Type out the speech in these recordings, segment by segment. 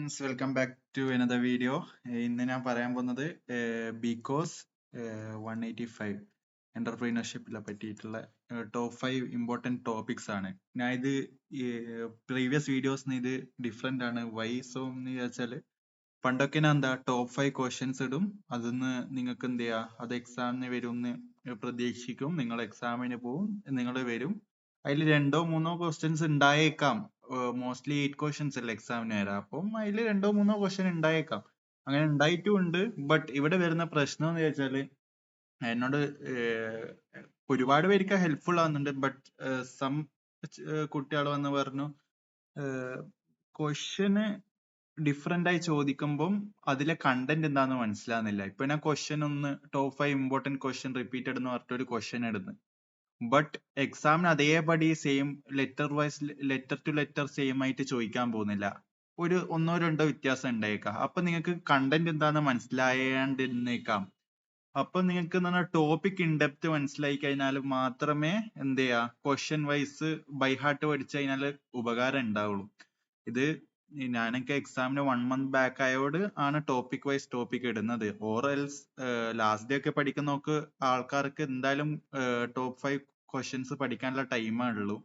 Friends, welcome back to another video. ഇന്ന് ഞാൻ പറയാൻ പോകുന്നത് ബികോസ് 185 എന്റർപ്രീനർഷിപ്പിനെ പറ്റിയിട്ടുള്ള ടോപ്പ് 5 ഇമ്പോർട്ടൻറ്റ് ടോപ്പിക്സ് ആണ്. ഞാൻ ഇത് പ്രീവിയസ് വീഡിയോസിന് ഇത് ഡിഫറെന്റ് ആണ്. വൈ സോ എന്ന് ചോദിച്ചാൽ പണ്ടൊക്കെ ഞാൻ എന്താ ടോപ്പ് 5 ക്വസ്റ്റ്യൻസ് ഇടും, അതിന്ന് നിങ്ങൾക്ക് എന്ത് ചെയ്യാ, അത് എക്സാമിന് വരും എന്ന് പ്രതീക്ഷിക്കും. നിങ്ങൾ എക്സാമിന് പോവും, നിങ്ങൾ വരും, അതിൽ 2-3 ക്വസ്റ്റ്യൻസ് ഉണ്ടായേക്കാം. മോസ്റ്റ്ലി 8 ക്വസ്റ്റ്യൻസ് അല്ലേ എക്സാമിന് വരാം. അപ്പം അതിൽ 2-3 ക്വസ്റ്റ്യൻ ഉണ്ടായേക്കാം. അങ്ങനെ ഉണ്ടായിട്ടും ഉണ്ട്. ബട്ട് ഇവിടെ വരുന്ന പ്രശ്നം എന്ന് വെച്ചാല് എന്നോട് ഒരുപാട് പേർക്ക് ഹെൽപ്ഫുൾ ആവുന്നുണ്ട്. ബട്ട് സം കുട്ടികൾ വന്ന് പറഞ്ഞു ക്വസ്റ്റ്യന് ഡിഫറെന്റ് ആയി ചോദിക്കുമ്പം അതിലെ കണ്ടന്റ് എന്താന്ന് മനസ്സിലാവുന്നില്ല. ഇപ്പൊ ഞാൻ ക്വസ്റ്റ്യൻ ഒന്ന് ടോപ്പ് 5 ഇമ്പോർട്ടന്റ് ക്വസ്റ്റ്യൻ റിപ്പീറ്റഡ് എന്ന് പറഞ്ഞിട്ട് ഒരു ക്വസ്റ്റ്യൻ ഇടുന്നു. ബട്ട് എക്സാമിന് അതേപടി same letter to letter same ആയിട്ട് ചോദിക്കാൻ പോകുന്നില്ല. ഒരു 1-2 വ്യത്യാസം ഉണ്ടായേക്കാം. അപ്പൊ നിങ്ങൾക്ക് കണ്ടന്റ് എന്താന്ന് മനസ്സിലായേണ്ടിരുന്നേക്കാം. അപ്പൊ നിങ്ങൾക്ക് ടോപ്പിക് ഇൻ ഡെപ്ത് മനസ്സിലായി കഴിഞ്ഞാൽ മാത്രമേ എന്ത് ചെയ്യാ ക്വസ്റ്റ്യൻ വൈസ് ബൈ ഹാർട്ട് പഠിച്ചു കഴിഞ്ഞാൽ ഉപകാരം ഉണ്ടാവുള്ളൂ. ഇത് ഞാനൊക്കെ എക്സാമിന് 1 month ബാക്ക് ആയോട് ആണ് ടോപ്പിക് വൈസ് ടോപ്പിക് ഇടുന്നത്. ഓർ എൽസ് ലാസ്റ്റ് ഡേ ഒക്കെ പഠിക്കുന്നവർക്ക് ആൾക്കാർക്ക് എന്തായാലും ടോപ്പ് 5 ക്വസ്റ്റ്യൻസ് പഠിക്കാനുള്ള ടൈമാണുള്ളൂ.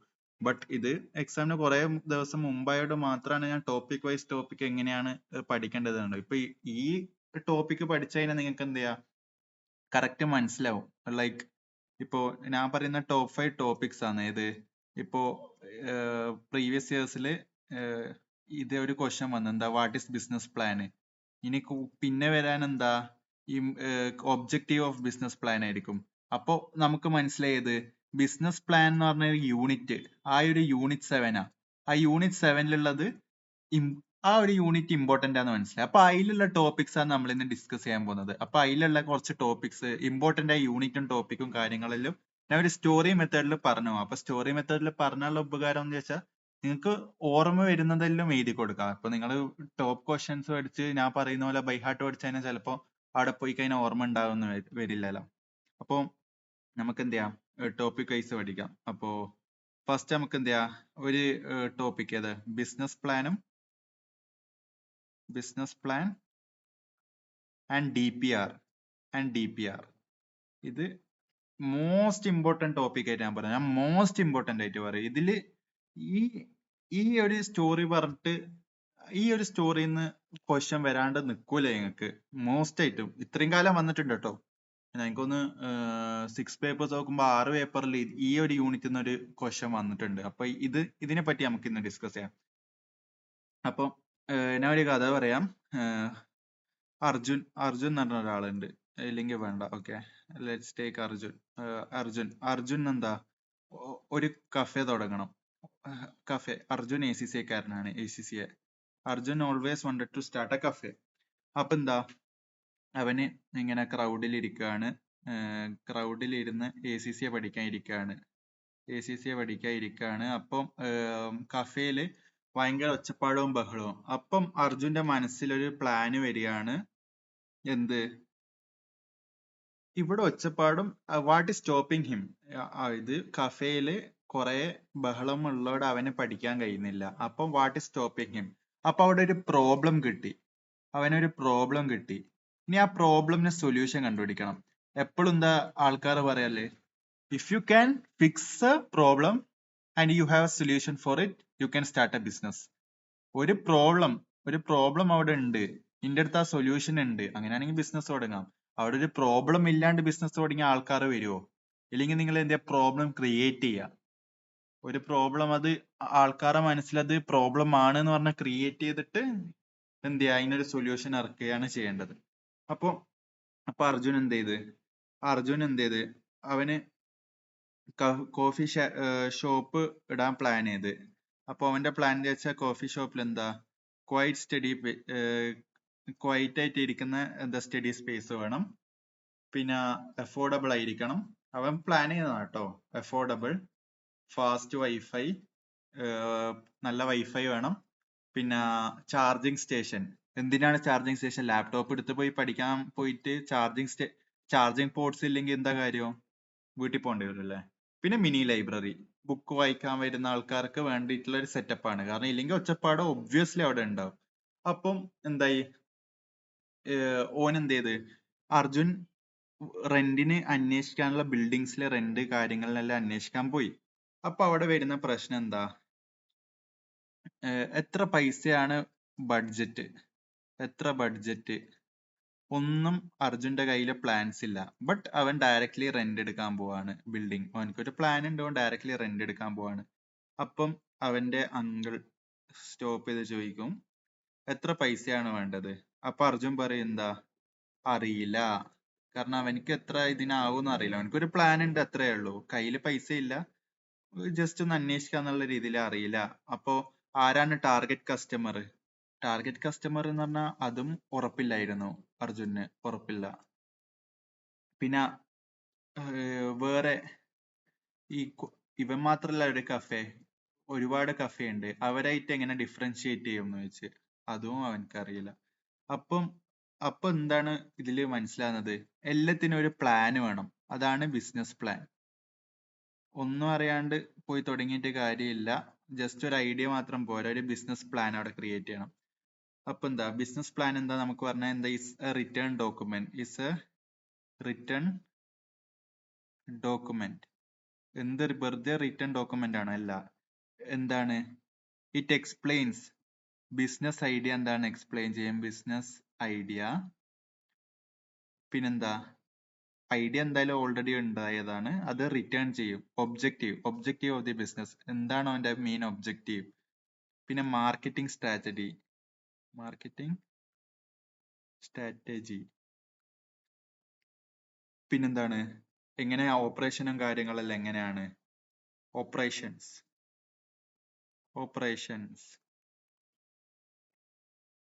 ബട്ട് ഇത് എക്സാമിന് കുറെ ദിവസം മുമ്പായോട് മാത്രമാണ് ഞാൻ ടോപ്പിക് വൈസ് ടോപ്പിക് എങ്ങനെയാണ് പഠിക്കേണ്ടതുണ്ട്. ഇപ്പൊ ഈ ടോപ്പിക് പഠിച്ചു കഴിഞ്ഞാൽ നിങ്ങൾക്ക് എന്ത് ചെയ്യാം, കറക്റ്റ് മനസ്സിലാവും. ലൈക്ക് ഇപ്പോ ഞാൻ പറയുന്ന ടോപ്പ് 5 ടോപ്പിക്സ് ആണ്. ഇത് ഇപ്പോ പ്രീവിയസ് ഇയേഴ്സിൽ ഇതേ ഒരു ക്വസ്റ്റ്യൻ വന്നു, എന്താ വാട്ട് ഈസ് ബിസിനസ് പ്ലാൻ. ഇനി പിന്നെ വരാൻ എന്താ ഈ ഒബ്ജക്റ്റീവ് ഓഫ് ബിസിനസ് പ്ലാൻ ആയിരിക്കും. അപ്പോ നമുക്ക് മനസ്സിലായത് ബിസിനസ് പ്ലാൻ എന്ന് പറഞ്ഞ യൂണിറ്റ്, ആ ഒരു യൂണിറ്റ് 7 ആ യൂണിറ്റ് 7 ആ ഒരു യൂണിറ്റ് ഇമ്പോർട്ടന്റ് ആണെന്ന് മനസ്സിലായി. അപ്പൊ അതിലുള്ള ടോപ്പിക്സ് ആണ് നമ്മൾ ഇന്ന് ഡിസ്കസ് ചെയ്യാൻ പോകുന്നത്. അപ്പൊ അതിലുള്ള കുറച്ച് ടോപ്പിക്സ് ഇമ്പോർട്ടന്റ് ആയ യൂണിറ്റും ടോപ്പിക്കും കാര്യങ്ങളിലും ഞാൻ ഒരു സ്റ്റോറി മെത്തേഡിൽ പറഞ്ഞു. അപ്പൊ സ്റ്റോറി മെത്തേഡിൽ പറഞ്ഞുള്ള ഉപകാരം എന്ന് വെച്ചാൽ നിങ്ങൾക്ക് ഓർമ്മ വരുന്നതെല്ലാം എഴുതി കൊടുക്കാം. അപ്പൊ നിങ്ങൾ ടോപ്പ് ക്വസ്റ്റ്യൻസ് പഠിച്ച് ഞാൻ പറയുന്ന പോലെ ബൈ ഹാർട്ട് പഠിച്ചു കഴിഞ്ഞാൽ ചിലപ്പോൾ അവിടെ പോയി കഴിഞ്ഞാൽ ഓർമ്മ ഉണ്ടാവുന്ന വരില്ലല്ലോ. അപ്പോൾ നമുക്ക് എന്ത് ചെയ്യാം, ടോപ്പിക് വൈസ് പഠിക്കാം. അപ്പോ ഫസ്റ്റ് നമുക്ക് എന്ത് ചെയ്യാം, ഒരു ടോപ്പിക് ഏത്, business plan and D P R. ഇത് മോസ്റ്റ് ഇമ്പോർട്ടന്റ് ടോപ്പിക് ആയിട്ട് ഞാൻ പറയാം. ഞാൻ മോസ്റ്റ് ഇമ്പോർട്ടന്റ് ആയിട്ട് പറയും. ഇതില് ഈ ഈ ഒരു സ്റ്റോറി പറഞ്ഞിട്ട് ഈ ഒരു സ്റ്റോറിന്ന് ക്വസ്റ്റ്യൻ വരാണ്ട് നിൽക്കൂല നിങ്ങൾക്ക്. മോസ്റ്റ് ആയിട്ടും ഇത്രയും കാലം വന്നിട്ടുണ്ട് കേട്ടോ. എനിക്കൊന്ന് 6 പേപ്പേഴ്സ് നോക്കുമ്പോൾ 6 പേപ്പറിൽ ഈ ഒരു യൂണിറ്റിൽ നിന്ന് ഒരു ക്വസ്റ്റ്യൻ വന്നിട്ടുണ്ട്. അപ്പൊ ഇതിനെ പറ്റി നമുക്ക് ഇന്ന് ഡിസ്കസ് ചെയ്യാം. അപ്പം ഞാൻ ഒരു കഥ പറയാം. അർജുൻ എന്ന് പറഞ്ഞ ഒരാളുണ്ട്, ഇല്ലെങ്കിൽ വേണ്ട, ഓക്കെ, ലെറ്റ്സ് ടേക്ക് അർജുൻ എന്താ ഒരു കഫേ തുടങ്ങണം. അർജുൻ ACCA കാരനാണ്. Arjun always wanted to start a cafe. അപ്പൊ എന്താ, അവന് ഇങ്ങനെ ക്രൗഡിലിരിക്കുകയാണ്, ക്രൗഡിലിരുന്ന് ACCA പഠിക്കാൻ ഇരിക്കുകയാണ്. അപ്പം കഫേയില് ഭയങ്കര ഒച്ചപ്പാടവും ബഹളവും. അപ്പം അർജുന്റെ മനസ്സിലൊരു പ്ലാന് വരികയാണ്. എന്ത്, ഇവിടെ ഒച്ചപ്പാടും, വാട്ട് ഈസ് സ്റ്റോപ്പിംഗ് ഹിം, ഇത് കഫേയില് കുറെ ബഹളം ഉള്ളതോടെ അവന് പഠിക്കാൻ കഴിയുന്നില്ല. അപ്പം വാട്ട് ഈസ് സ്റ്റോപ്പിംഗ് ഹിം, അപ്പൊ അവിടെ ഒരു പ്രോബ്ലം കിട്ടി, അവനൊരു പ്രോബ്ലം കിട്ടി. ഇനി ആ പ്രോബ്ലമിന് സൊല്യൂഷൻ കണ്ടുപിടിക്കണം. എപ്പോഴും എന്താ ആൾക്കാർ പറയല്ലേ, if you can fix A problem and you have A solution for it, you can start A business. ഒരു പ്രോബ്ലം അവിടെ ഉണ്ട്, നിന്റെ അടുത്ത് ആ സൊല്യൂഷൻ ഉണ്ട്, അങ്ങനെയാണെങ്കിൽ ബിസിനസ് തുടങ്ങാം. അവിടെ ഒരു പ്രോബ്ലം ഇല്ലാണ്ട് ബിസിനസ് തുടങ്ങിയ ആൾക്കാർ വരുമോ? ഇല്ലെങ്കിൽ നിങ്ങൾ എന്താ പ്രോബ്ലം ക്രിയേറ്റ് ചെയ്യുക. ഒരു പ്രോബ്ലം, അത് ആൾക്കാരുടെ മനസ്സിലത് പ്രോബ്ലം ആണ് എന്ന് പറഞ്ഞാൽ ക്രിയേറ്റ് ചെയ്തിട്ട് എന്ത് ചെയ്യുക, അതിനൊരു സൊല്യൂഷൻ ഇറക്കുകയാണ് ചെയ്യേണ്ടത്. അപ്പൊ അർജുൻ എന്ത് ചെയ്ത് അവന് കോഫി ഷോപ്പ് ഇടാൻ പ്ലാൻ ചെയ്ത്. അപ്പൊ അവന്റെ പ്ലാൻ എന്ന് വെച്ചാൽ കോഫി ഷോപ്പിൽ എന്താ ക്വൈറ്റ് ആയിട്ട് ഇരിക്കുന്ന എന്താ സ്റ്റഡി സ്പേസ് വേണം, പിന്നെ അഫോർഡബിൾ ആയിരിക്കണം. അവൻ പ്ലാൻ ചെയ്യുന്നതാണ് കേട്ടോ. അഫോർഡബിൾ, ഫാസ്റ്റ് വൈഫൈ, നല്ല വൈഫൈ വേണം, പിന്നെ ചാർജിങ് സ്റ്റേഷൻ. എന്തിനാണ് ചാർജിങ് സ്റ്റേഷൻ? ലാപ്ടോപ്പ് എടുത്ത് പോയി പഠിക്കാൻ പോയിട്ട് ചാർജിങ് പോർട്സ് ഇല്ലെങ്കിൽ എന്താ കാര്യം, വീട്ടിൽ പോകേണ്ടി വരും അല്ലേ. പിന്നെ മിനി ലൈബ്രറി, ബുക്ക് വായിക്കാൻ വരുന്ന ആൾക്കാർക്ക് വേണ്ടിയിട്ടുള്ള ഒരു സെറ്റപ്പ് ആണ്. കാരണം ഇല്ലെങ്കിൽ ഒച്ചപ്പാട് ഒബ്വിയസ്ലി അവിടെ ഉണ്ടാവും. അപ്പം എന്തായി, ഓൻ എന്ത് ചെയ്ത്, അർജുൻ റെന്റിന് അന്വേഷിക്കാനുള്ള ബിൽഡിങ്സിലെ റെന്റ് കാര്യങ്ങളിലെല്ലാം അന്വേഷിക്കാൻ പോയി. അപ്പൊ അവിടെ വരുന്ന പ്രശ്നം എന്താ, എത്ര പൈസയാണ് ബഡ്ജറ്റ്, എത്ര ബഡ്ജറ്റ്, ഒന്നും അർജുന്റെ കയ്യിൽ പ്ലാൻസ് ഇല്ല. ബട്ട് അവൻ ഡയറക്ട്ലി റെന്റ് എടുക്കാൻ പോവാണ് ബിൽഡിംഗ്. അവനക്കൊരു പ്ലാൻ ഉണ്ട്, അവൻ ഡയറക്ട്ലി റെന്റ് എടുക്കാൻ പോവാണ്. അപ്പം അവന്റെ അങ്കിൾ സ്റ്റോപ്പ് ചെയ്ത് ചോദിക്കും, എത്ര പൈസയാണ് വേണ്ടത്? അപ്പൊ അർജുൻ പറയും എന്താ, അറിയില്ല. കാരണം അവനിക്ക് എത്ര ഇതിനാവും അറിയില്ല. അവനക്കൊരു പ്ലാൻ ഉണ്ട്, അത്രേ ഉള്ളൂ. കയ്യിൽ പൈസ ഇല്ല, ജസ്റ്റ് ഒന്ന് അന്വേഷിക്കാന്നുള്ള രീതിയിൽ അറിയില്ല. അപ്പോ ആരാണ് ടാർഗറ്റ് കസ്റ്റമർ? ടാർഗറ്റ് കസ്റ്റമർ എന്ന് പറഞ്ഞാൽ അതും ഉറപ്പില്ലായിരുന്നു അർജുന്, ഉറപ്പില്ല. പിന്നെ വേറെ ഈ ഇവൻ മാത്രല്ല ഒരു കഫേ, ഒരുപാട് കഫേ ഉണ്ട്, അവരായിട്ട് എങ്ങനെ ഡിഫറൻഷിയേറ്റ് ചെയ്യും എന്ന് വെച്ച് അതും അവനക്കറിയില്ല. അപ്പം അപ്പൊ എന്താണ് ഇതില് മനസ്സിലാകുന്നത്, എല്ലാത്തിനും ഒരു പ്ലാൻ വേണം. അതാണ് ബിസിനസ് പ്ലാൻ. ഒന്നും അറിയാണ്ട് പോയി തുടങ്ങിയിട്ട് കാര്യമില്ല. ജസ്റ്റ് ഒരു ഐഡിയ മാത്രം പോരാ, ഒരു ബിസിനസ് പ്ലാൻ അവിടെ ക്രിയേറ്റ് ചെയ്യണം. അപ്പൊ എന്താ ബിസിനസ് പ്ലാൻ എന്താ നമുക്ക് പറഞ്ഞാൽ എന്താ, is A return document, is A return document. എന്തൊരു വെറുതെ റിട്ടേൺ ഡോക്യുമെന്റ് ആണ്, അല്ല. എന്താണ്, ഇറ്റ് എക്സ്പ്ലെയിൻസ് ബിസിനസ് ഐഡിയ. എന്താണ് എക്സ്പ്ലെയിൻ ചെയ്യും, ബിസിനസ് ഐഡിയ. പിന്നെന്താ, ഐഡിയ എന്തായാലും ഓൾറെഡി ഉണ്ടായതാണ്, അത് റിട്ടേൺ ചെയ്യും. ഒബ്ജക്റ്റീവ് ഓഫ് ദി ബിസിനസ്, എന്താണോ അവന്റെ മെയിൻ ഒബ്ജക്റ്റീവ്. പിന്നെ മാർക്കറ്റിംഗ് സ്ട്രാറ്റജി, പിന്നെന്താണ്, എങ്ങനെ ഓപ്പറേഷനും കാര്യങ്ങളെല്ലാം എങ്ങനെയാണ്, ഓപ്പറേഷൻസ്.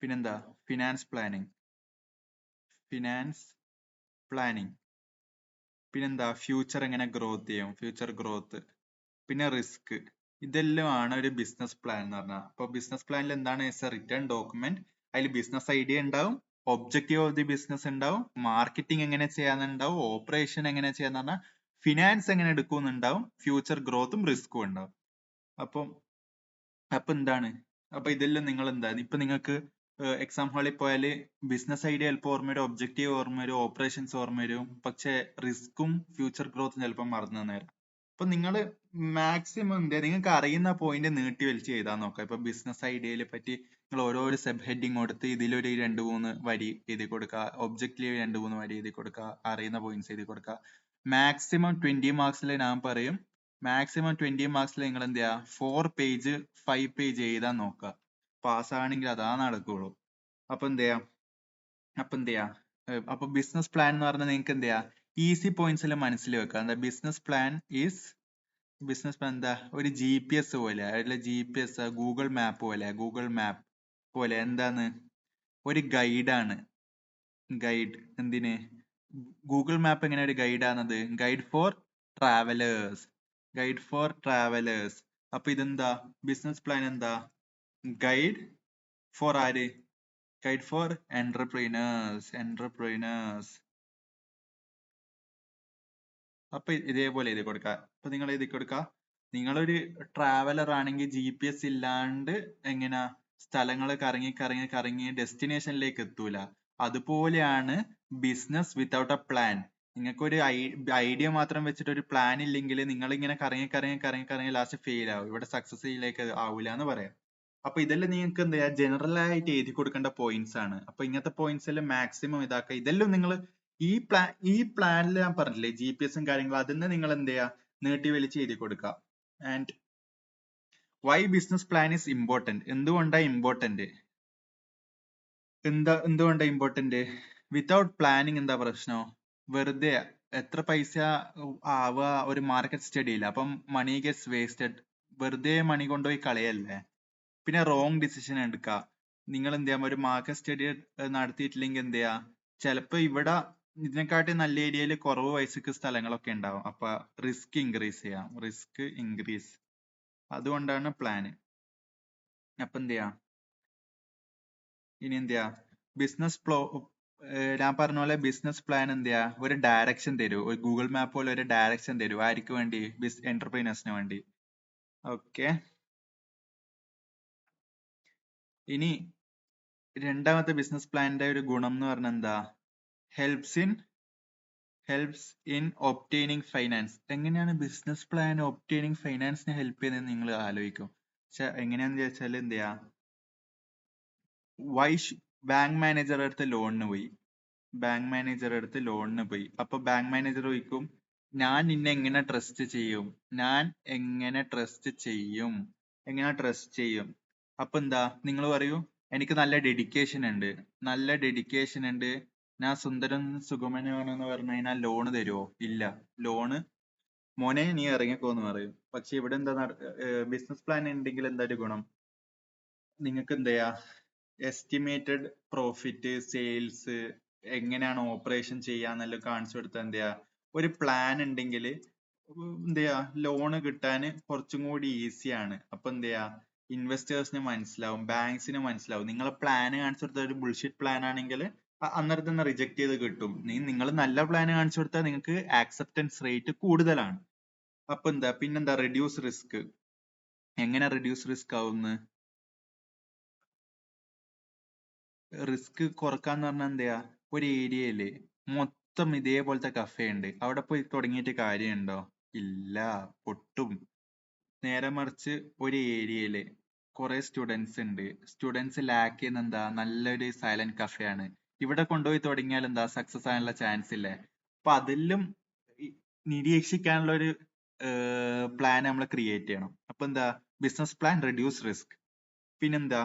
പിന്നെന്താ, ഫിനാൻസ് പ്ലാനിങ്. പിന്നെന്താ, ഫ്യൂച്ചർ എങ്ങനെ ഗ്രോത്ത് ചെയ്യും, ഫ്യൂച്ചർ ഗ്രോത്ത്. പിന്നെ റിസ്ക്. ഇതെല്ലാം ആണ് ഒരു ബിസിനസ് പ്ലാൻ എന്ന് പറഞ്ഞാൽ. അപ്പൊ ബിസിനസ് പ്ലാനിൽ എന്താണ്, എ റിട്ടേൺ ഡോക്യുമെന്റ്. അതിൽ ബിസിനസ് ഐഡിയ ഉണ്ടാവും, ഒബ്ജക്റ്റീവ് ഓഫ് ദി ബിസിനസ് ഉണ്ടാവും, മാർക്കറ്റിംഗ് എങ്ങനെ ചെയ്യാന്നുണ്ടാവും, ഓപ്പറേഷൻ എങ്ങനെ ചെയ്യാന്ന് പറഞ്ഞാൽ ഫിനാൻസ് എങ്ങനെ എടുക്കുന്നുണ്ടാവും, ഫ്യൂച്ചർ ഗ്രോത്തും റിസ്ക്കും ഉണ്ടാവും. അപ്പം എന്താണ്, അപ്പൊ ഇതെല്ലാം നിങ്ങൾ എന്താ, ഇപ്പൊ നിങ്ങൾക്ക് എക്സാം ഹാളിൽ പോയാല് ബിസിനസ് ഐഡിയ ചിലപ്പോൾ ഓർമ്മ വരും, ഒബ്ജക്റ്റീവ് ഓർമ്മ വരും, ഓപ്പറേഷൻസ് ഓർമ്മ വരും, പക്ഷെ റിസ്ക്കും ഫ്യൂച്ചർ ഗ്രോത്തും ചിലപ്പോൾ മറന്നു നേരം. അപ്പൊ നിങ്ങൾ മാക്സിമം എന്താ, നിങ്ങൾക്ക് അറിയുന്ന പോയിന്റ് നീട്ടി വലിച്ച് എഴുതാൻ നോക്കുക. ഇപ്പൊ ബിസിനസ് ഐഡിയയെ പറ്റി നിങ്ങൾ ഓരോരോ സബ് ഹെഡിങ് കൊടുത്ത് ഇതിലൊരു 2-3 വരി എഴുതി കൊടുക്കുക, ഒബ്ജക്റ്റീവ് 2-3 വരി എഴുതി കൊടുക്കുക, അറിയുന്ന പോയിന്റ്സ് എഴുതി കൊടുക്കുക. മാക്സിമം 20 മാർക്സിൽ ഞാൻ പറയും, മാക്സിമം 20 മാർക്സിൽ നിങ്ങൾ എന്ത് ചെയ്യുക, 4 പേജ് 5 പേജ് എഴുതാൻ നോക്കുക. പാസ്സാണെങ്കിൽ അതാ നടക്കുള്ളൂ. അപ്പൊ എന്ത് ചെയ്യാം, അപ്പൊ ബിസിനസ് പ്ലാൻ എന്ന് പറഞ്ഞാൽ നിങ്ങൾക്ക് എന്ത് ചെയ്യാം, ഈസി പോയിന്റ്സ് എല്ലാം മനസ്സിൽ വെക്കുക. എന്താ ബിസിനസ് പ്ലാൻ എന്താ, ഒരു GPS പോലെ, അല്ല GPS ഗൂഗിൾ മാപ്പ് പോലെ എന്താന്ന്, ഒരു ഗൈഡാണ്. എന്തിന്, ഗൂഗിൾ മാപ്പ് എങ്ങനെ ഒരു ഗൈഡാണത്, ഗൈഡ് ഫോർ ട്രാവലേഴ്സ്. അപ്പൊ ഇതെന്താ, ബിസിനസ് പ്ലാൻ എന്താ, ഗൈഡ് ഫോർ ആര്, ഗൈഡ് ഫോർ എന്റർപ്രൈനേഴ്സ്. അപ്പൊ ഇതേപോലെ എഴുതി കൊടുക്കുക. അപ്പൊ നിങ്ങൾ എഴുതി കൊടുക്കുക, നിങ്ങളൊരു ട്രാവലർ ആണെങ്കിൽ GPS ഇല്ലാണ്ട് എങ്ങനെ സ്ഥലങ്ങൾ കറങ്ങി ഡെസ്റ്റിനേഷനിലേക്ക് എത്തൂല. അതുപോലെയാണ് ബിസിനസ് വിത്തൗട്ട് എ പ്ലാൻ. നിങ്ങൾക്ക് ഒരു ഐഡിയ മാത്രം വെച്ചിട്ട് ഒരു പ്ലാൻ ഇല്ലെങ്കിൽ നിങ്ങൾ ഇങ്ങനെ കറങ്ങി ലാസ്റ്റ് ഫെയിൽ ആവും, ഇവിടെ സക്സസിലേക്ക് ആവൂല എന്ന് പറയാം. അപ്പൊ ഇതെല്ലാം നിങ്ങൾക്ക് എന്താ ജനറൽ ആയിട്ട് എഴുതി കൊടുക്കേണ്ട പോയിന്റ്സ് ആണ്. അപ്പൊ ഇങ്ങനത്തെ പോയിന്റ്സ് എല്ലാം മാക്സിമം ഇതാക്കുക. ഇതെല്ലാം നിങ്ങൾ ഈ പ്ലാനിൽ ഞാൻ പറഞ്ഞില്ലേ GPS കാര്യങ്ങളും, അതിന് നിങ്ങൾ എന്ത് ചെയ്യുക, നീട്ടി വലിച്ച് എഴുതി കൊടുക്കുക. And why business plan is important, എന്തുകൊണ്ടാണ് ഇമ്പോർട്ടന്റ്, വിത്തൗട്ട് പ്ലാനിങ് എന്താ പ്രശ്നം, വെറുതെ എത്ര പൈസ ആവുക, ഒരു മാർക്കറ്റ് സ്റ്റഡി ഇല്ല, അപ്പം മണി ഗെറ്റ്സ് വേസ്റ്റഡ്, വെറുതെ മണി കൊണ്ടുപോയി കളയല്ലേ. പിന്നെ റോങ് ഡിസിഷൻ എടുക്കുക. നിങ്ങൾ എന്ത് ചെയ്യാം, ഒരു മാർക്കറ്റ് സ്റ്റഡി നടത്തിയിട്ടില്ലെങ്കിൽ എന്ത് ചെയ്യാ, ചിലപ്പോ ഇവിടെ ഇതിനെക്കാട്ടി നല്ല ഏരിയയിൽ കുറവ് പൈസക്ക് സ്ഥലങ്ങളൊക്കെ ഉണ്ടാവും. അപ്പൊ റിസ്ക് ഇൻക്രീസ്. അതുകൊണ്ടാണ് പ്ലാന്. അപ്പൊ എന്ത് ചെയ്യാ, ഇനി എന്ത് ചെയ്യാ, ബിസിനസ് ഞാൻ പറഞ്ഞ പോലെ ബിസിനസ് പ്ലാൻ എന്ത് ചെയ്യാ, ഒരു ഡയറക്ഷൻ തരൂ, ഒരു ഗൂഗിൾ മാപ്പ് പോലെ ഒരു ഡയറക്ഷൻ തരൂ. ആർക്ക് വേണ്ടി, എന്റർപ്രൈനേഴ്സിന് വേണ്ടി. ഓക്കെ, ഇനി രണ്ടാമത്തെ ബിസിനസ് പ്ലാനിന്റെ ഒരു ഗുണം എന്ന് പറഞ്ഞാൽ എന്താ? Helps in obtaining finance. എങ്ങനെയാണ് ബിസിനസ് പ്ലാൻ ഒബ്റ്റെയിനിങ് ഫൈനാൻസിനെ ഹെൽപ്പ് ചെയ്യുന്നത് നിങ്ങൾ ആലോചിക്കും. പക്ഷെ എങ്ങനെയാന്ന് ചോദിച്ചാൽ എന്ത് ചെയ്യാ, ബാങ്ക് മാനേജറുടെ അടുത്ത് ലോണിന് പോയി. അപ്പൊ ബാങ്ക് മാനേജർ ചോദിക്കും, ഞാൻ നിന്നെ എങ്ങനെ ട്രസ്റ്റ് ചെയ്യും? അപ്പൊ എന്താ നിങ്ങൾ പറയൂ, എനിക്ക് നല്ല ഡെഡിക്കേഷൻ ഉണ്ട്, ഞാൻ സുന്ദരൻ സുഗമനാണെന്ന് പറഞ്ഞു കഴിഞ്ഞാൽ ലോണ് തരുമോ? ഇല്ല. ലോണ് മോനെ നീ ഇറങ്ങിക്കോന്ന് പറയും. പക്ഷെ ഇവിടെ എന്താ ബിസിനസ് പ്ലാൻ ഉണ്ടെങ്കിൽ എന്താ ഒരു ഗുണം? നിങ്ങൾക്ക് എന്ത് ചെയ്യാ, എസ്റ്റിമേറ്റഡ് പ്രോഫിറ്റ്, സെയിൽസ്, എങ്ങനെയാണ് ഓപ്പറേഷൻ ചെയ്യാന്നെല്ലാം കാണിച്ചു കൊടുത്താൽ എന്ത് ചെയ്യാ, ഒരു പ്ലാൻ ഉണ്ടെങ്കിൽ എന്ത് ചെയ്യാ, ലോണ് കിട്ടാൻ കുറച്ചും കൂടി ഈസിയാണ്. അപ്പൊ എന്ത് ചെയ്യാ, ഇൻവെസ്റ്റേഴ്സിന് മനസ്സിലാവും, ബാങ്ക്സിന് മനസ്സിലാവും. നിങ്ങളെ പ്ലാൻ കാണിച്ചു കൊടുത്ത ഒരു ബുൾഷിറ്റ് പ്ലാൻ ആണെങ്കിൽ അന്നേരം തന്നെ റിജക്ട് ചെയ്ത് കിട്ടും. നിങ്ങൾ നല്ല പ്ലാൻ കാണിച്ചു കൊടുത്താൽ നിങ്ങൾക്ക് ആക്സെപ്റ്റൻസ് റേറ്റ് കൂടുതലാണ്. അപ്പൊ പിന്നെന്താ, റെഡ്യൂസ് റിസ്ക്. എങ്ങനെ റെഡ്യൂസ് റിസ്ക് ആവുന്നത്? റിസ്ക് കുറക്കാന്ന് പറഞ്ഞാൽ എന്താ, ഒരു ഏരിയയില് മൊത്തം ഇതേപോലത്തെ കഫേ ഉണ്ട്, അവിടെ പോയി തുടങ്ങിയിട്ട് കാര്യമുണ്ടോ? ഇല്ല, പൊട്ടും. നേരെ മറിച്ച് ഒരു ഏരിയയില് കുറെ സ്റ്റുഡൻസ് ലാക്ക് ചെയ്യുന്ന എന്താ, നല്ലൊരു സൈലന്റ് കഫേ ആണ്, ഇവിടെ കൊണ്ടുപോയി തുടങ്ങിയാൽ എന്താ സക്സസ് ആകാനുള്ള ചാൻസ് ഇല്ലേ? അപ്പൊ അതിലും നിരീക്ഷിക്കാനുള്ള ഒരു പ്ലാൻ നമ്മൾ ക്രിയേറ്റ് ചെയ്യണം. അപ്പൊ എന്താ, ബിസിനസ് പ്ലാൻ റെഡ്യൂസ് റിസ്ക്. പിന്നെന്താ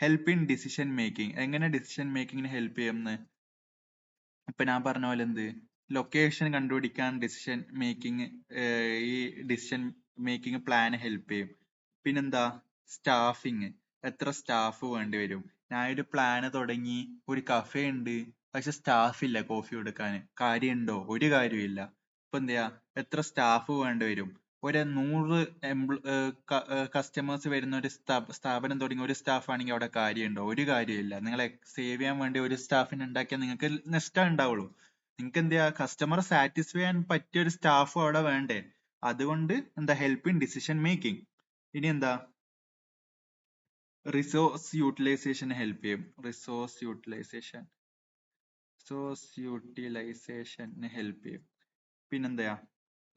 ഹെൽപ്പ് ഇൻ ഡിസിഷൻ മേക്കിംഗ്. എങ്ങനെ ഡിസിഷൻ മേക്കിങ്ങിന് ഹെൽപ്പ് ചെയ്യുമെന്ന്? ഇപ്പൊ ഞാൻ പറഞ്ഞ പോലെ ലൊക്കേഷൻ കണ്ടുപിടിക്കാൻ ഈ ഡിസിഷൻ മേക്കിംഗ് പ്ലാൻ ഹെൽപ്പ് ചെയ്യും. പിന്നെന്താ, സ്റ്റാഫിങ്. എത്ര സ്റ്റാഫ് വേണ്ടി വരും? ഞാൻ ഒരു പ്ലാന് തുടങ്ങി, ഒരു കഫേ ഉണ്ട്, പക്ഷെ സ്റ്റാഫ് ഇല്ല കോഫി കൊടുക്കാൻ, കാര്യമുണ്ടോ? ഒരു കാര്യമില്ല. ഇപ്പൊ എന്തെയ്യാ, എത്ര സ്റ്റാഫ് വേണ്ടി വരും? ഒരു 100 കസ്റ്റമേഴ്സ് വരുന്ന ഒരു സ്ഥാപനം തുടങ്ങി ഒരു സ്റ്റാഫ് ആണെങ്കിൽ അവിടെ കാര്യമുണ്ടോ? ഒരു കാര്യമില്ല. നിങ്ങളെ സേവ് ചെയ്യാൻ വേണ്ടി ഒരു സ്റ്റാഫിനെ ഉണ്ടാക്കിയാൽ നിങ്ങൾക്ക് നഷ്ടം ഉണ്ടാവുള്ളൂ. നിങ്ങൾക്ക് എന്ത് ചെയ്യാ, കസ്റ്റമറെ സാറ്റിസ്ഫൈ ചെയ്യാൻ പറ്റിയ ഒരു സ്റ്റാഫ് അവിടെ വേണ്ടേ? അതുകൊണ്ട് ഹെൽപ്പ് ഇൻ ഡിസിഷൻ മേക്കിംഗ്. ഇനി റിസോഴ്സ് യൂട്ടിലൈസേഷൻ ഹെൽപ്പ് ചെയ്യും. റിസോഴ്സ് യൂട്ടിലൈസേഷന് ഹെൽപ്പ് ചെയ്യും.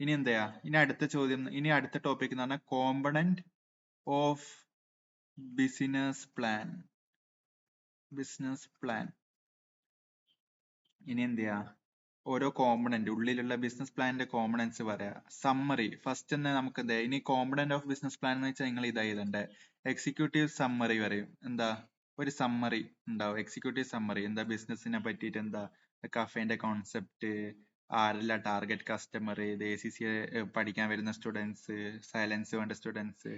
ഇനി അടുത്ത ചോദ്യം, ഇനി അടുത്ത ടോപ്പിക് എന്ന് പറഞ്ഞാൽ കോമ്പണന്റ് ഓഫ് ബിസിനസ് പ്ലാൻ. ഇനി ഓരോ കോമ്പണന്റ്, ഉള്ളിലുള്ള ബിസിനസ് പ്ലാനിന്റെ കോമ്പണന്റ്സ് പറയാ. സമ്മറി ഫസ്റ്റ് തന്നെ നമുക്ക് ഇനി കോമ്പണന്റ് ഓഫ് ബിസിനസ് പ്ലാൻ എന്ന് വെച്ചാൽ നിങ്ങൾ ഇതാ എഴുതണ്ടേ. എക്സിക്യൂട്ടീവ് സമ്മറി പറയും. ഒരു സമ്മറി ഉണ്ടാവും, എക്സിക്യൂട്ടീവ് സമ്മറി. ബിസിനസിനെ പറ്റിയിട്ട് കഫേന്റെ കോൺസെപ്റ്റ്, ആരെല്ലാം ടാർഗറ്റ് കസ്റ്റമർ, ACC പഠിക്കാൻ വരുന്ന സ്റ്റുഡൻസ്, സൈലൻസ് വേണ്ട സ്റ്റുഡൻസ്,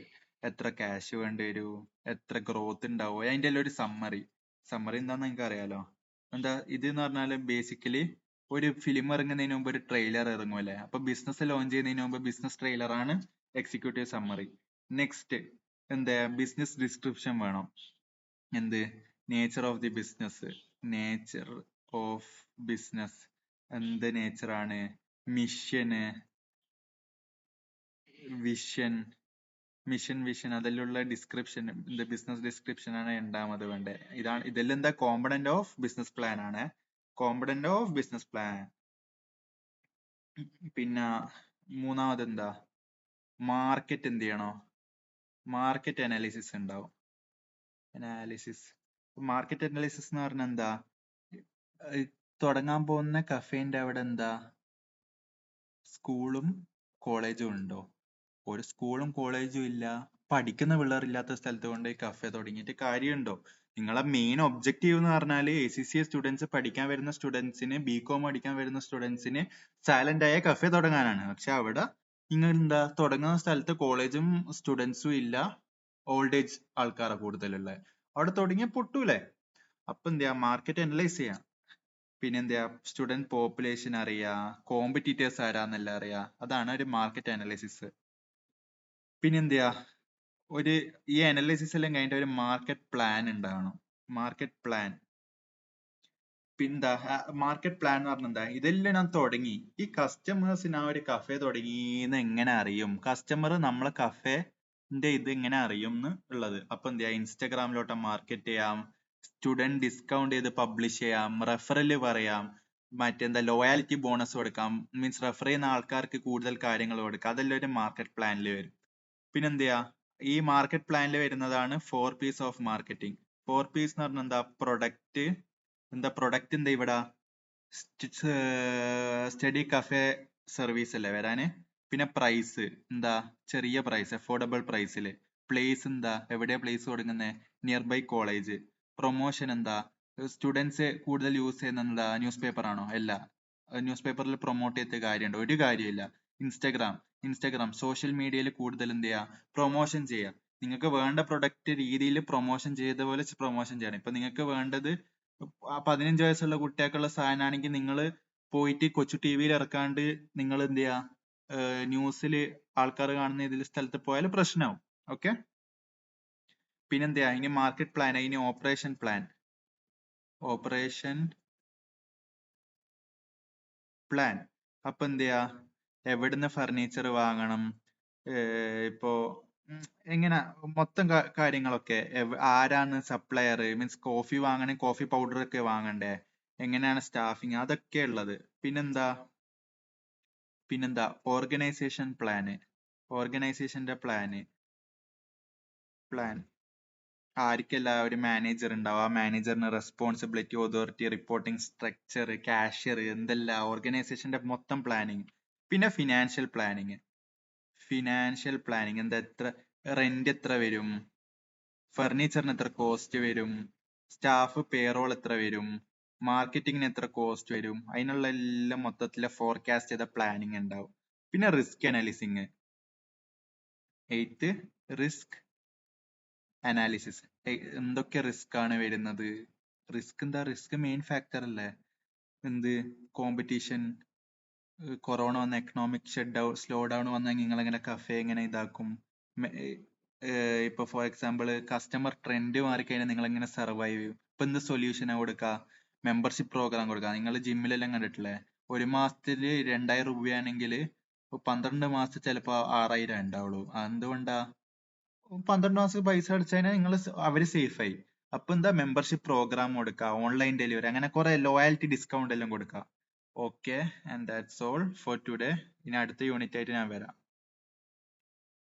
എത്ര ക്യാഷ് വേണ്ടി വരും, എത്ര ഗ്രോത്ത് ഉണ്ടാവും, അതിന്റെ എല്ലാം ഒരു സമ്മറി എന്താന്ന് നിങ്ങൾക്ക് അറിയാലോ. ഇത് എന്ന് പറഞ്ഞാല് ബേസിക്കലി ഒരു ഫിലിം ഇറങ്ങുന്നതിന് മുമ്പ് ഒരു ട്രെയിലർ ഇറങ്ങുമല്ലേ, അപ്പൊ ബിസിനസ് ലോഞ്ച് ചെയ്യുന്നതിന് മുമ്പ് ബിസിനസ് ട്രെയിലർ ആണ് executive summary. Next business description വേണം. നേച്ചർ ഓഫ് ബിസിനസ് എന്ത് നേച്ചറാണ്, വിഷൻ അതിലുള്ള ഡിസ്ക്രിപ്ഷൻ, ബിസിനസ് ഡിസ്ക്രിപ്ഷൻ ആണ് രണ്ടാമത് വേണ്ടത്. ഇതെല്ലാം കോമ്പണന്റ് ഓഫ് ബിസിനസ് പ്ലാൻ ആണ്. പിന്നെ മൂന്നാമത് മാർക്കറ്റ് മാർക്കറ്റ് അനാലിസിസ് ഉണ്ടാവും. മാർക്കറ്റ് അനാലിസിസ് എന്ന് പറഞ്ഞാൽ തുടങ്ങാൻ പോകുന്ന കഫേന്റെ അവിടെ സ്കൂളും കോളേജും ഉണ്ടോ? ഒരു സ്കൂളും കോളേജും ഇല്ല, പഠിക്കുന്ന പിള്ളേരില്ലാത്ത സ്ഥലത്ത് കൊണ്ട് കഫേ തുടങ്ങിയിട്ട് കാര്യമുണ്ടോ? നിങ്ങളെ മെയിൻ ഒബ്ജക്റ്റീവ് എന്ന് പറഞ്ഞാൽ ACCA സ്റ്റുഡൻസ് പഠിക്കാൻ വരുന്ന സ്റ്റുഡൻസിന്, BCom പഠിക്കാൻ വരുന്ന സ്റ്റുഡൻസിന് സൈലന്റ് ആയ കഫേ തുടങ്ങാനാണ്. പക്ഷെ അവിടെ നിങ്ങൾ തുടങ്ങുന്ന സ്ഥലത്ത് കോളേജും സ്റ്റുഡൻസും ഇല്ല, ഓൾഡ് ഏജ് ആൾക്കാരാണ് കൂടുതലുള്ളത്. അവിടെ തുടങ്ങിയ പൊട്ടൂലേ? അപ്പൊ മാർക്കറ്റ് അനലൈസ് ചെയ്യാം. പിന്നെ സ്റ്റുഡന്റ് പോപ്പുലേഷൻ അറിയാ, കോമ്പറ്റീറ്റേഴ്സ് ആരാന്നെല്ലാം അറിയാ. അതാണ് ഒരു മാർക്കറ്റ് അനാലിസിസ്. പിന്നെ ഈ അനാലിസിസ് എല്ലാം കഴിഞ്ഞിട്ട് ഒരു മാർക്കറ്റ് പ്ലാൻ ഉണ്ടാവണം. മാർക്കറ്റ് പ്ലാൻ എന്ന് പറഞ്ഞാൽ ഇതെല്ലാം ഞാൻ തുടങ്ങി, ഈ കസ്റ്റമേഴ്സിന് ആ ഒരു കഫേ തുടങ്ങിന്ന് എങ്ങനെ അറിയും? കസ്റ്റമർ നമ്മളെ കഫേ ഇത് ഇങ്ങനെ അറിയും ഉള്ളത്. അപ്പൊ എന്ത് ചെയ്യാം, ഇൻസ്റ്റാഗ്രാമിലോട്ട് മാർക്കറ്റ് ചെയ്യാം, സ്റ്റുഡന്റ് ഡിസ്കൗണ്ട് ചെയ്ത് പബ്ലിഷ് ചെയ്യാം, റെഫറല് പറയാം, മറ്റെന്താ ലോയാലിറ്റി ബോണസ് കൊടുക്കാം, മീൻസ് റെഫർ ചെയ്യുന്ന ആൾക്കാർക്ക് കൂടുതൽ കാര്യങ്ങൾ കൊടുക്കാം. അതെല്ലാം ഒരു മാർക്കറ്റ് പ്ലാനിൽ വരും. പിന്നെന്തെയ്യാ, ഈ മാർക്കറ്റ് പ്ലാനിൽ വരുന്നതാണ് 4Ps ഓഫ് മാർക്കറ്റിംഗ്. 4Ps എന്ന് പറഞ്ഞാൽ എന്താ, പ്രൊഡക്റ്റ് എന്താ ഇവിടെ സ്റ്റഡി കഫേ സർവീസ് അല്ലേ വരാന്. പിന്നെ പ്രൈസ് എന്താ, ചെറിയ പ്രൈസ്, അഫോർഡബിൾ പ്രൈസിൽ. പ്ലേസ് എന്താ, എവിടെയാ പ്ലേസ് കൊടുക്കുന്നത്, നിയർ ബൈ കോളേജ്. പ്രൊമോഷൻ എന്താ, സ്റ്റുഡൻസ് കൂടുതൽ യൂസ് ചെയ്യുന്ന എന്താ, ന്യൂസ് പേപ്പർ ആണോ, അല്ല. ന്യൂസ് പേപ്പറിൽ പ്രൊമോട്ട് ചെയ്ത കാര്യമുണ്ടോ, ഒരു കാര്യമില്ല. ഇൻസ്റ്റാഗ്രാം സോഷ്യൽ മീഡിയയിൽ കൂടുതൽ എന്ത് ചെയ്യുക, പ്രൊമോഷൻ ചെയ്യുക. നിങ്ങൾക്ക് വേണ്ട പ്രൊഡക്റ്റ് രീതിയിൽ പ്രൊമോഷൻ ചെയ്ത പോലെ പ്രൊമോഷൻ ചെയ്യണം. ഇപ്പൊ നിങ്ങൾക്ക് വേണ്ടത് 15 വയസ്സുള്ള കുട്ടികൾക്കുള്ള സാധനമാണെങ്കിൽ നിങ്ങൾ പോയിട്ട് കൊച്ചു ടിവിയിൽ ഇറക്കാണ്ട് നിങ്ങൾ എന്ത് ചെയ്യാ, ന്യൂസിൽ ആൾക്കാർ കാണുന്ന ഇതിൽ സ്ഥലത്ത് പോയാൽ പ്രശ്നമാവും. ഓക്കെ. പിന്നെന്താ, ഇനി മാർക്കറ്റ് പ്ലാൻ, ഇനി ഓപ്പറേഷൻ പ്ലാൻ. അപ്പൊ എന്തെയ്യാ, എവിടുന്ന് ഫർണിച്ചർ വാങ്ങണം, ഇപ്പോ എങ്ങനെ മൊത്തം കാര്യങ്ങളൊക്കെ, ആരാണ് സപ്ലയർ, മീൻസ് കോഫി വാങ്ങണേ കോഫി പൗഡർ ഒക്കെ വാങ്ങണ്ടേ, എങ്ങനെയാണ് സ്റ്റാഫിങ്, അതൊക്കെ ഉള്ളത്. പിന്നെന്താ ഓർഗനൈസേഷൻ ഓർഗനൈസേഷന്റെ പ്ലാൻ ആർക്കല്ല, ഒരു മാനേജർ ഉണ്ടാവും, ആ മാനേജറിന് responsibility, authority, reporting structure, cashier, എന്തെല്ലാം, ഓർഗനൈസേഷന്റെ മൊത്തം പ്ലാനിങ്. പിന്നെ ഫിനാൻഷ്യൽ പ്ലാനിങ് എന്താ, എത്ര റെന്റ് എത്ര വരും, ഫർണിച്ചറിന് എത്ര കോസ്റ്റ് വരും, സ്റ്റാഫ് പേറോൾ എത്ര വരും, മാർക്കറ്റിങ്ങിന് എത്ര കോസ്റ്റ് വരും, അതിനുള്ള എല്ലാം മൊത്തത്തിലെ ഫോർകാസ്റ്റ് ചെയ്ത പ്ലാനിങ് ഉണ്ടാവും. പിന്നെ risk analysing, 8th risk analysis. എന്തൊക്കെ റിസ്ക് ആണ് വരുന്നത്, റിസ്ക് മെയിൻ ഫാക്ടർ അല്ലേ. കോമ്പറ്റീഷൻ, കൊറോണ വന്ന, എക്കണോമിക് സ്ലോ ഡൗൺ വന്നാൽ നിങ്ങൾ എങ്ങനെ കഫേ എങ്ങനെ ഇതാക്കും, ഇപ്പൊ ഫോർ എക്സാമ്പിൾ കസ്റ്റമർ ട്രെൻഡ് മാറിക്കഴിഞ്ഞാൽ നിങ്ങൾ എങ്ങനെ സർവൈവ് ചെയ്യും. ഇപ്പൊ എന്ത് സൊല്യൂഷനാ കൊടുക്കുക, മെമ്പർഷിപ്പ് പ്രോഗ്രാം കൊടുക്കുക. നിങ്ങൾ ജിമ്മിലെല്ലാം കണ്ടിട്ടില്ലേ, ഒരു മാസത്തില് 2000 രൂപയാണെങ്കിൽ 12 മാസത്തിൽ ചിലപ്പോ 6000 ഉണ്ടാവുള്ളൂ. എന്തുകൊണ്ടാ, 12 മാസം പൈസ അടച്ചു കഴിഞ്ഞാൽ നിങ്ങൾ അവര് സേഫ് ആയി. അപ്പൊ എന്താ, മെമ്പർഷിപ്പ് പ്രോഗ്രാം കൊടുക്കുക, ഓൺലൈൻ ഡെലിവറി, അങ്ങനെ കുറെ ലോയാലിറ്റി ഡിസ്കൗണ്ട് എല്ലാം കൊടുക്കുക. Okay, and that's all for today. ഇനി അടുത്ത യൂണിറ്റ് ആയിട്ട് ഞാൻ വരാം.